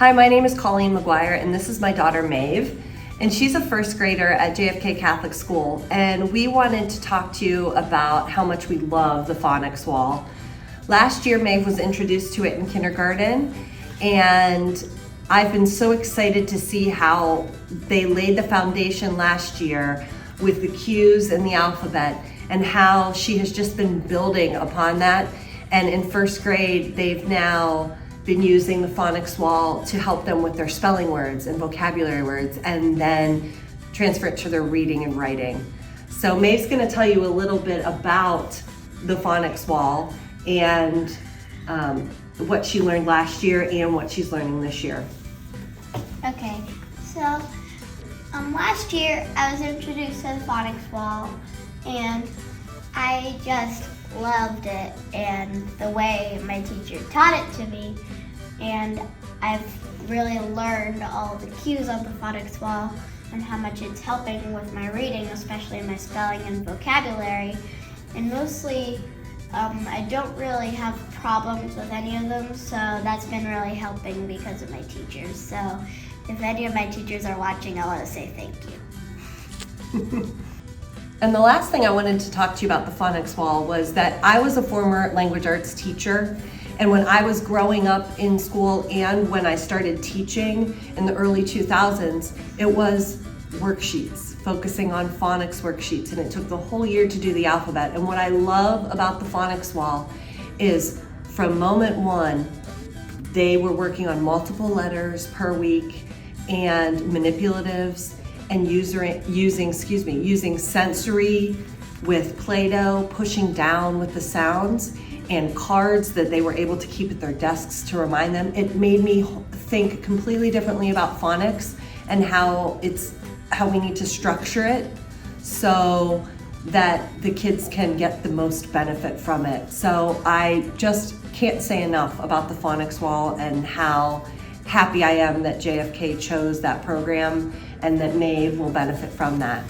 Hi, my name is Colleen McGuire, and this is my daughter Maeve, and she's a first grader at JFK Catholic School, and we wanted to talk to you about how much we love the Phonics Wall. Last year, Maeve was introduced to it in kindergarten, and I've been so excited to see how they laid the foundation last year with the cues and the alphabet, and how she has just been building upon that. And in first grade, they've now been using the Phonics Wall to help them with their spelling words and vocabulary words, and then transfer it to their reading and writing. So Maeve's gonna tell you a little bit about the Phonics Wall and what she learned last year and what she's learning this year. Okay, so last year I was introduced to the Phonics Wall, and I just loved it and the way my teacher taught it to me, and I've really learned all the cues on the Phonics Wall and how much it's helping with my reading, especially my spelling and vocabulary. And mostly I don't really have problems with any of them, so that's been really helping because of my teachers. So if any of my teachers are watching, I want to say thank you. And the last thing I wanted to talk to you about the Phonics Wall was that I was a former language arts teacher, and when I was growing up in school and when I started teaching in the early 2000s, it was worksheets, focusing on phonics worksheets, and it took the whole year to do the alphabet. And what I love about the Phonics Wall is from moment one, they were working on multiple letters per week and manipulatives, and using sensory with Play-Doh, pushing down with the sounds, and cards that they were able to keep at their desks to remind them. It made me think completely differently about phonics and how we need to structure it so that the kids can get the most benefit from it. So I just can't say enough about the Phonics Wall and how happy I am that JFK chose that program and that Maeve will benefit from that.